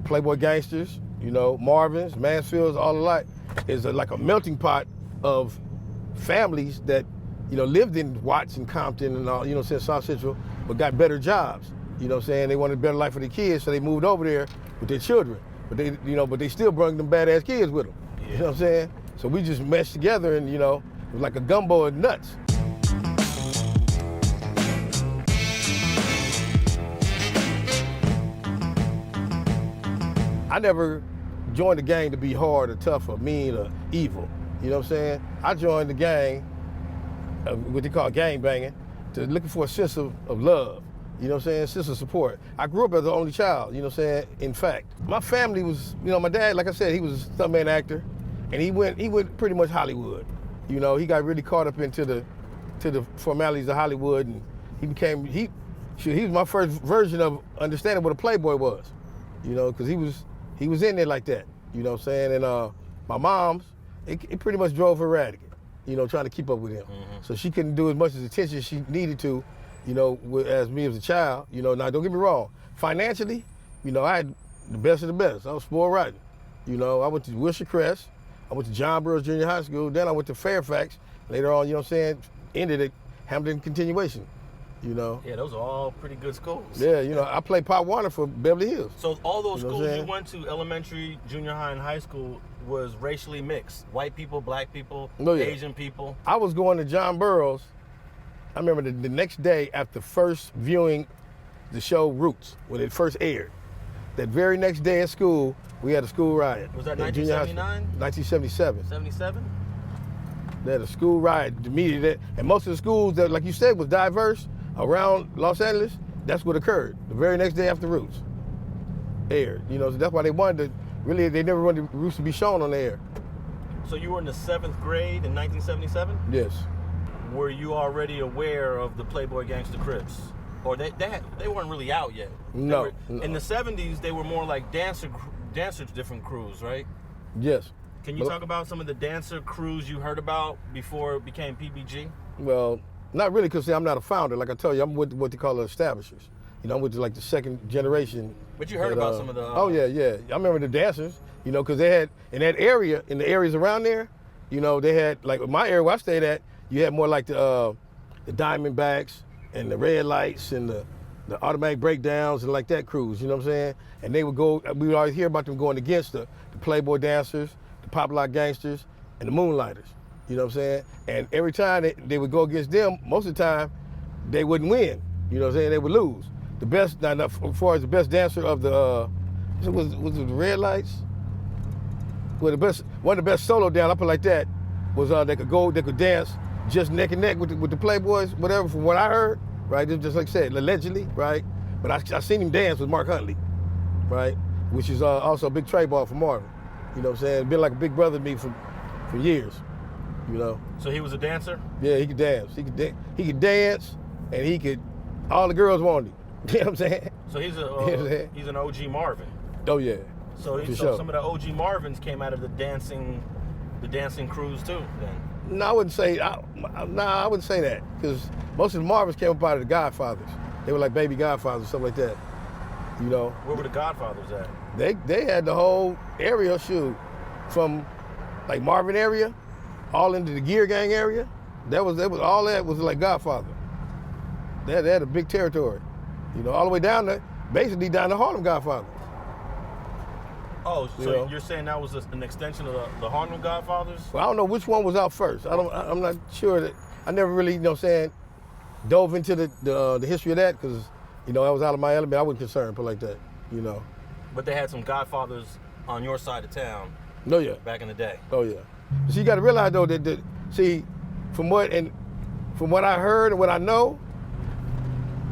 PlayBoy Gangsters, you know, Marvin's, Mansfields, all alike, is like a melting pot of families that, you know, lived in Watts and Compton and all, you know, South Central, but got better jobs. You know what I'm saying? They wanted a better life for their kids, so they moved over there with their children. But they, you know, but they still brought them badass kids with them. Yeah. You know what I'm saying? So we just meshed together and, you know, it was like a gumbo of nuts. I never joined the gang to be hard or tough or mean or evil. You know what I'm saying? I joined the gang, what they call gang banging, to looking for a sense of love. You know what I'm saying? Sense of support. I grew up as the only child, you know what I'm saying? In fact, my family was, you know, my dad, like I said, he was a stuntman actor, and he went pretty much Hollywood. You know, he got really caught up into the formalities of Hollywood, and he was my first version of understanding what a playboy was. You know, because he was in there like that. You know what I'm saying? And my mom's, it pretty much drove her erratic, you know, trying to keep up with him. Mm-hmm. So she couldn't do as much as attention she needed to, you know, as me as a child. You know, now don't get me wrong, financially, you know, I had the best of the best. I was spoiled rotten. You know, I went to Wilshire Crest, I went to John Burroughs Junior High School, then I went to Fairfax. Later on, you know what I'm saying, ended at Hampton Continuation. You know? Yeah, those are all pretty good schools. Yeah, you know, I played Pop Warner for Beverly Hills. So all those schools you went to, elementary, junior high, and high school, was racially mixed? White people, black people, Asian people? I was going to John Burroughs. I remember the next day after first viewing the show Roots, when it first aired. That very next day at school, we had a school riot. Was that 1979? 1977. 77? They had a school riot immediately. And most of the schools that, like you said, was diverse around Los Angeles, that's what occurred. The very next day after Roots aired. You know, so that's why they wanted to, really, they never wanted Roots to be shown on the air. So you were in the 7th grade in 1977? Yes. Were you already aware of the PlayBoy Gangster Crips? Or they weren't really out yet? No, In the 70s, they were more like dancer different crews, right? Yes. Can you talk about some of the dancer crews you heard about before it became PBG? Well, not really, because I'm not a founder. Like I told you, I'm with what they call the establishers. You know, I'm with like the second generation. But you heard about some of the... Oh, yeah. I remember the dancers, you know, because they had, in that area, in the areas around there, you know, they had, like my area where I stayed at, you had more like the Diamondbacks and the Red Lights and the automatic breakdowns and like that crews, you know what I'm saying? And they would go, we would always hear about them going against the PlayBoy dancers, the Pop Lock Gangsters, and the Moonlighters. You know what I'm saying? And every time they would go against them, most of the time, they wouldn't win. You know what I'm saying? They would lose. The best, now as far as the best dancer of the, was it the Red Lights? Well, one of the best solo down, I put it like that, was they could dance just neck and neck with the Playboys, whatever, from what I heard, right? Just like I said, allegedly, right? But I seen him dance with Mark Huntley, right? Which is also a big trade ball for Marvin. You know what I'm saying? Been like a big brother to me for years. You know. So he was a dancer? Yeah, he could dance. He could dance, and all the girls wanted him. You know what I'm saying? So he's an OG Marvin. Oh yeah. So some of the OG Marvins came out of the dancing crews too. Then. No, I wouldn't say. I wouldn't say that, because most of the Marvins came up out of the Godfathers. They were like baby Godfathers, stuff like that. You know. Where were the Godfathers at? They had the whole area from like Marvin area, all into the Gear Gang area. That was all that was like Godfather. They had a big territory, you know, all the way down to basically down to Harlem Godfathers. Oh, so you're saying that was an extension of the Harlem Godfathers? Well, I don't know which one was out first. I'm not sure that. I never really, you know what I'm saying, dove into the history of that, because, you know, I was out of my element. I wasn't concerned, put it like that, you know. But they had some Godfathers on your side of town. Oh yeah. Back in the day. Oh yeah. So you got to realize though that from what I heard and what I know,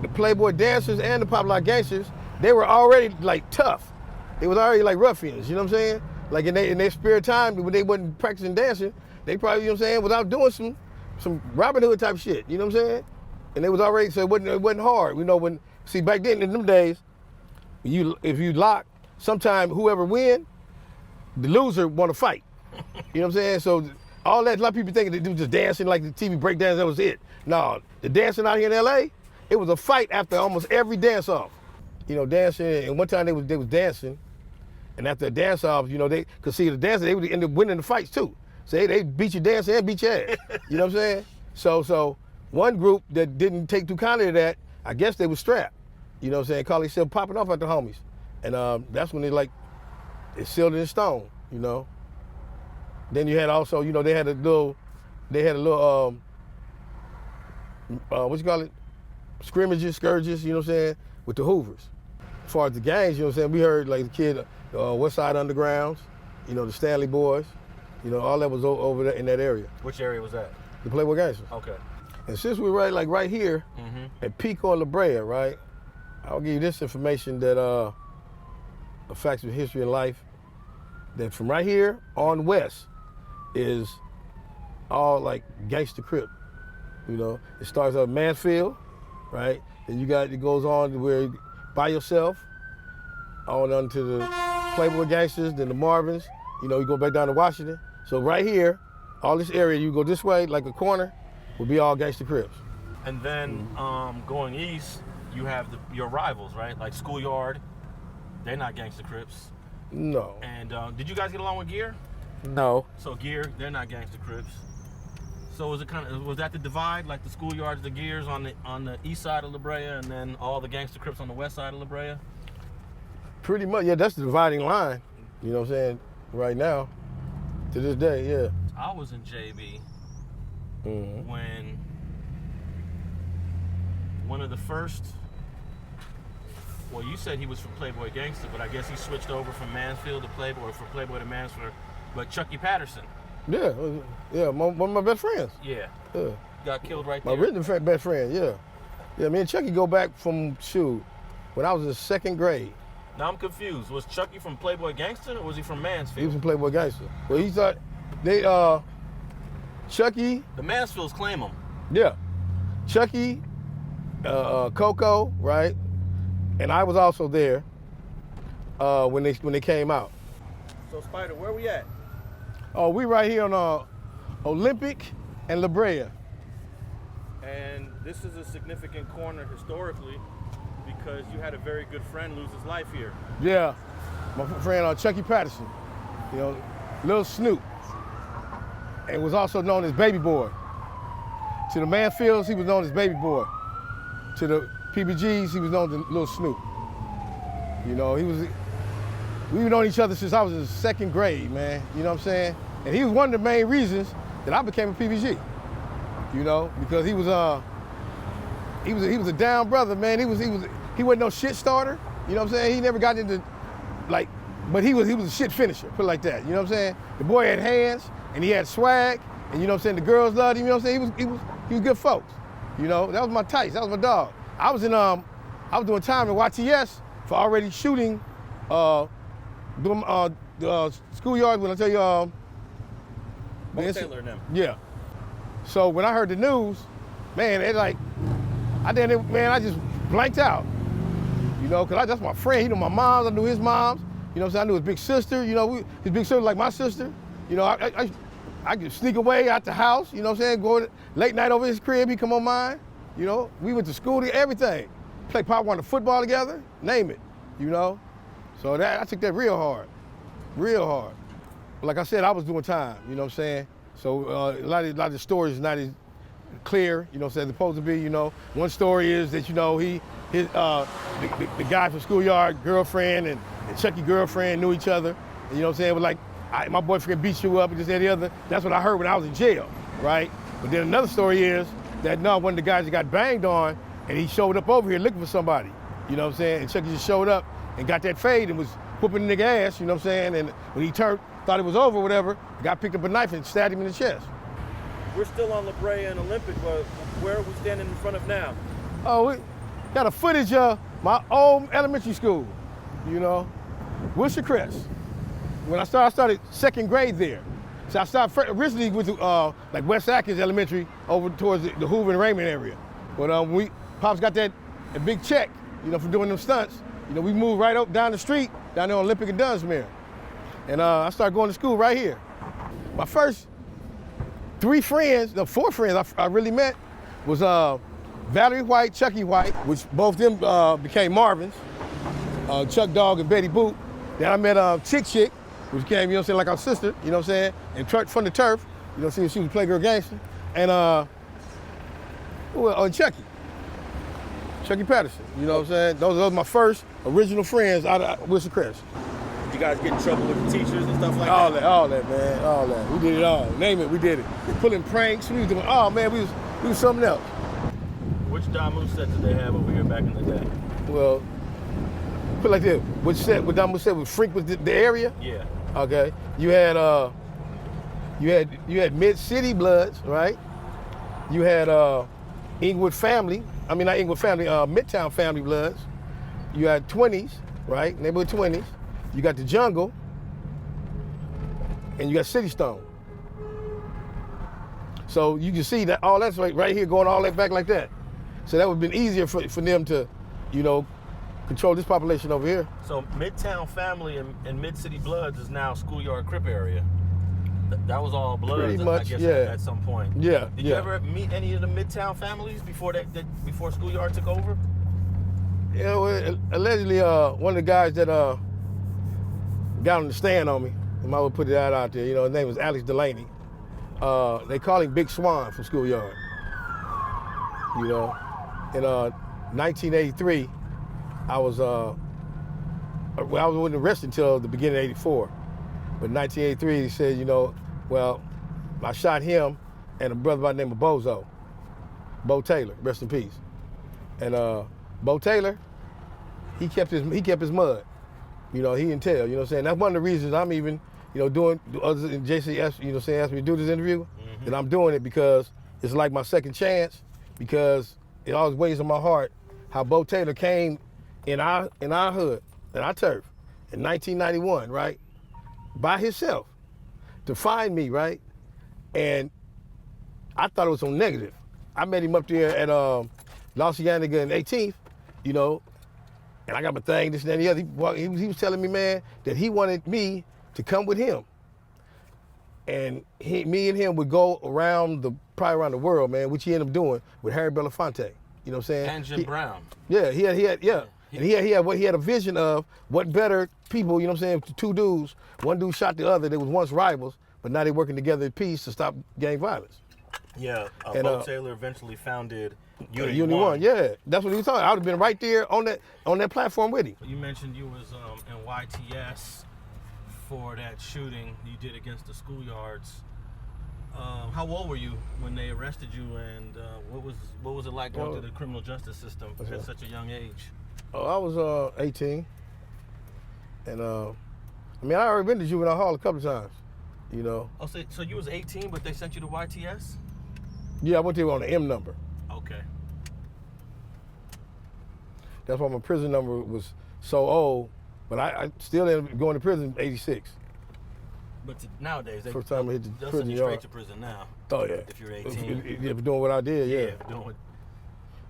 the PlayBoy dancers and the Pop Lock Gangsters, they were already like tough. They was already like ruffians. You know what I'm saying? Like in their spare time when they wasn't practicing dancing, they probably, you know what I'm saying, without doing some Robin Hood type shit. You know what I'm saying? And they was already, so it wasn't hard. You know, back then in them days, if you lock, sometime whoever win, the loser want to fight. You know what I'm saying? So all that, a lot of people think they do just dancing like the TV breakdance, that was it. No, the dancing out here in LA, it was a fight after almost every dance off. You know, dancing, and one time they was dancing, And after the dance-offs, you know, they could see the dancer, they would end up winning the fights too. So they beat your dancer and beat your ass. You know what I'm saying? So one group that didn't take too kindly to that, I guess they were strapped. You know what I'm saying? Call themselves popping off at the homies. And that's when it's sealed in stone, you know. Then you had also, you know, they had a little, what you call it? Scrimmages, scourges, you know what I'm saying? With the Hoovers. As far as the gangs, you know what I'm saying? We heard like the kid, West Side Undergrounds, you know, the Stanley Boys, you know, all that was over there in that area. Which area was that? The PlayBoy Gangsters. Okay. And since we're right here at Pico La Brea, right? I'll give you this information that affects with history and life. That from right here on west is all like Gangster Crip. You know, it starts up Mansfield, right? Then it goes on to where by yourself, on to the PlayBoy Gangsters, then the Marvins. You know, you go back down to Washington. So right here, all this area, you go this way, like a corner, will be all Gangster Crips. And then going east, you have your rivals, right? Like Schoolyard, they're not Gangster Crips. No. And did you guys get along with Gear? No. So Gear, they're not Gangster Crips. So was that the divide, like the Schoolyards, the Gears on the east side of La Brea, and then all the Gangster Crips on the west side of La Brea? Pretty much, yeah. That's the dividing line. You know what I'm saying? Right now, to this day, yeah. I was in JV when one of the first. Well, you said he was from PlayBoy Gangster, but I guess he switched over from Mansfield to PlayBoy, or from PlayBoy to Mansfield. But Chuckie Patterson. Yeah, one of my best friends. Yeah. Yeah. Got killed right there. My written best friend, yeah. Yeah, me and Chuckie go back from, when I was in second grade. Now I'm confused. Was Chuckie from PlayBoy Gangster, or was he from Mansfield? He was from PlayBoy Gangster. Well, he thought, Chuckie. The Mansfields claim him. Yeah. Chuckie, Coco, right? And I was also there when they came out. So Spider, where we at? Oh, we right here on Olympic and La Brea. And this is a significant corner historically because you had a very good friend lose his life here. Yeah, my friend Chuckie Patterson, you know, Little Snoop, and was also known as Baby Boy. To the Mansfields, he was known as Baby Boy. To the PBGs, he was known as Little Snoop. You know, we've known each other since I was in second grade, man. You know what I'm saying? And he was one of the main reasons that I became a PBG. You know, because he was a down brother, man. He wasn't no shit starter. You know what I'm saying? He never got into but he was a shit finisher, put it like that. You know what I'm saying? The boy had hands and he had swag, and you know what I'm saying? The girls loved him. You know what I'm saying? He was good folks. You know, that was my tights. That was my dog. I was doing time in YTS for already shooting the schoolyard. When I tell you, Taylor and them. Yeah. So when I heard the news, man, I just blanked out. You know, cause that's my friend. He knew my moms. I knew his moms. You know what I'm saying? I knew his big sister. You know, his big sister like my sister. You know, I could sneak away out the house. You know what I'm saying? Go late night over his crib. He come on mine. You know, we went to school together, everything. Play Pop Warner football together. Name it. You know, so I took that real hard. But like I said, I was doing time. You know what I'm saying? So a lot of the stories is not as clear. You know what I'm saying? It's supposed to be. You know, one story is that the guy from Schoolyard girlfriend and Chuckie girlfriend knew each other. And, you know what I'm saying? It was like, my boyfriend beat you up and this and the other. That's what I heard when I was in jail, right? But then another story is that one of the guys that got banged on, and he showed up over here looking for somebody. You know what I'm saying? And Chuckie just showed up and got that fade and was whooping the nigga ass, you know what I'm saying? And when he thought it was over or whatever, the guy picked up a knife and stabbed him in the chest. We're still on La Brea and Olympic, but where are we standing in front of now? Oh, we got a footage of my old elementary school, you know, Wilshire Crest. When I started second grade there. So I started originally with like West Atkins Elementary over towards the Hoover and Raymond area. But Pops got that big check, you know, for doing them stunts. You know, we moved right up down the street, down there on Olympic and Dunsmere. And I started going to school right here. My first four friends I really met was Valerie White, Chuckie White, which both of them became Marvins, Chuck Dog and Betty Boot. Then I met Chick, which came, you know what I'm saying, like our sister, you know what I'm saying, and from the turf, you know what I'm saying, she was Playgirl Gangster. And Chuckie Patterson, you know what I'm saying? Those are my first original friends out of Wilshire Crest. Did you guys get in trouble with the teachers and stuff like All that? All that, man, all that. We did it all. Name it, we did it. Pulling pranks, we was doing, oh man, we was something else. Which Damu set did they have over here back in the day? Well, put it like this, what Damu said was Freak was the area? Yeah. Okay. You had Mid-City Bloods, right? You had Inglewood Family, I mean not Inglewood Family, Midtown Family Bloods. You had 20s, right? Neighborhood 20s. You got the Jungle, and you got City Stone. So you can see that all that's right here going all that back like that. So that would have been easier for them to, you know, control this population over here. So Midtown Family and Mid-City Bloods is now Schoolyard Crip area. That was all Bloods, Pretty much, I guess, yeah. at some point. Yeah. Did you ever meet any of the Midtown families before before Schoolyard took over? Yeah, well, allegedly, one of the guys that got on the stand on me, I might put that out there, you know, his name was Alex Delaney. They call him Big Swan from Schoolyard. You know, in 1983, I wasn't arrested until the beginning of '84. But in 1983, he said, you know, well, I shot him and a brother by the name of Bozo, Bo Taylor, rest in peace. And Bo Taylor, he kept his mud. You know, he didn't tell, you know what I'm saying? That's one of the reasons I'm even, you know, doing, other than JC asked, you know, asked me to do this interview, and I'm doing it because it's like my second chance, because it always weighs on my heart how Bo Taylor came in our hood, in our turf, in 1991, right? By himself to find me, right? And I thought it was on negative. I met him up there at La Cienega and 18th, you know, and I got my thing, this and that and the other. He was telling me, man, that he wanted me to come with him. And me and him would go probably around the world, man, which he ended up doing with Harry Belafonte. You know what I'm saying? And Jim Brown. Yeah, he had. And he had a vision of what better people, you know what I'm saying, two dudes, one dude shot the other, they was once rivals, but now they're working together in peace to stop gang violence. Yeah, Bo Taylor eventually founded Unity One. Yeah, that's what he was talking. I would have been right there on that platform with him. You mentioned you was in YTS for that shooting you did against the schoolyards. How old were you when they arrested you, and what was it like going through the criminal justice system at such a young age? Oh, I was 18, and I mean, I already been to juvenile hall a couple of times, you know. Oh, so you was 18, but they sent you to YTS? Yeah, I went there on the M number. Okay. That's why my prison number was so old, but I still ended up going to prison in '86. But nowadays, first time I hit the they'll prison send you yard. straight to prison now. Oh yeah. If you're 18. If doing what I did, yeah. Doing.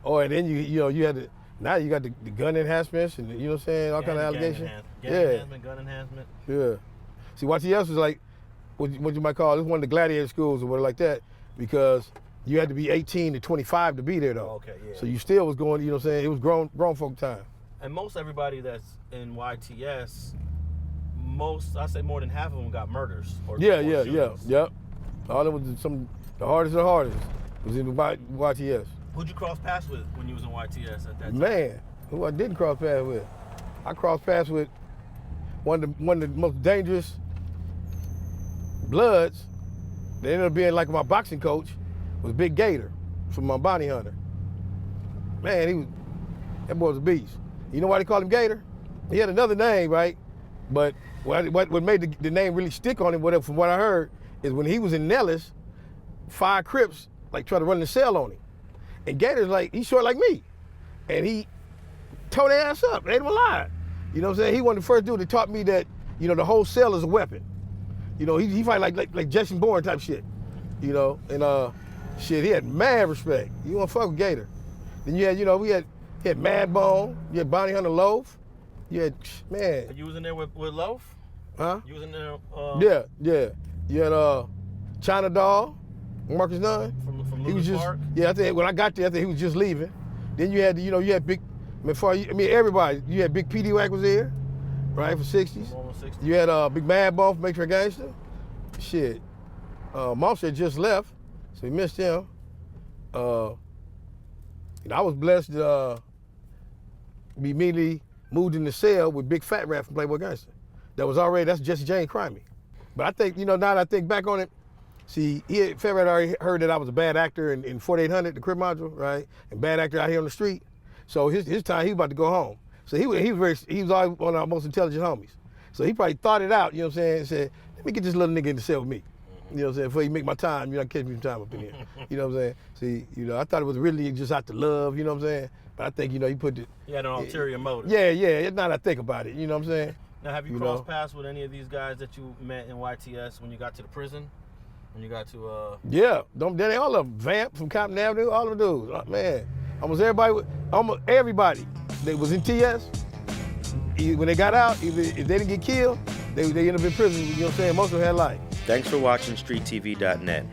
Oh, and then you had to. Now you got the gun enhancements and you know what I'm saying, all kind of allegations. Gun enhancement. Yeah. See, YTS was like what you might call, it's one of the gladiator schools or whatever like that, because you had to be 18 to 25 to be there though. Okay, yeah. So you still was going, you know what I'm saying, it was grown folk time. And most everybody that's in YTS, I say more than half of them got murders. Yep. All of them the hardest of the hardest was in YTS. Who'd you cross paths with when you was in YTS at that time? Man, who I didn't cross paths with. I crossed paths with one of the most dangerous Bloods. They ended up being like my boxing coach, was Big Gator from my bounty hunter. Man, that boy was a beast. You know why they called him Gator? He had another name, right? But what made the name really stick on him, whatever, from what I heard, is when he was in Nellis, 5 Crips like tried to run the cell on him. And Gator's like, he's short like me. And he tore their ass up, they ain't alive. You know what I'm saying? He was the first dude that taught me that, you know, the whole cell is a weapon. You know, he fight like Jason Bourne type shit. You know, and shit, he had mad respect. You wanna fuck with Gator. Then you had, you know, he had Mad Bone, you had Bounty Hunter Loaf, you had, man. You was in there with Loaf? Huh? You was in there? Yeah. You had China Doll, Marcus Nunn. From he was just, Park? yeah, I think when I got there, I think he was just leaving. Then you had, you had Big, everybody. You had Big P.D. Wack was there. right, for 60s. Almost 60s. You had Big Mad Bone from Mansfield Gangster. Shit. Monster had just left, so we missed him. I was blessed to be immediately moved in the cell with Big Fat Rat from PlayBoy Gangster. That's Jesse James Crimey. But I think, now that I think back on it, see, Fat Rat already heard that I was a bad actor in 4800, the Crip module, right? And bad actor out here on the street. So his time, he was about to go home. So he was always one of our most intelligent homies. So he probably thought it out, you know what I'm saying, and said, let me get this little nigga in the cell with me. You know what I'm saying, before he make my time, catch me some time up in here. You know what I'm saying? See, I thought it was really just out to love, you know what I'm saying? But I think, he put it. He had an ulterior motive. Yeah, now that I think about it, you know what I'm saying? Now, have you crossed paths with any of these guys that you met in YTS when you got to the prison? When you got to, Yeah, they all of them. Vamp from Compton Avenue, all of them dudes. Oh, man, almost everybody that was in TS, when they got out, if they didn't get killed, they ended up in prison, you know what I'm saying? Most of them had life. Thanks for watching StreetTV.net.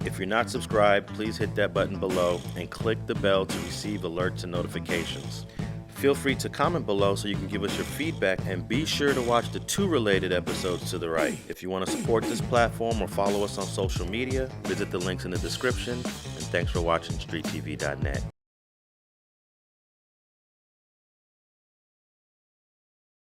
If you're not subscribed, please hit that button below and click the bell to receive alerts and notifications. Feel free to comment below so you can give us your feedback, and be sure to watch the 2 related episodes to the right. If you want to support this platform or follow us on social media, visit the links in the description. And thanks for watching StreetTV.net.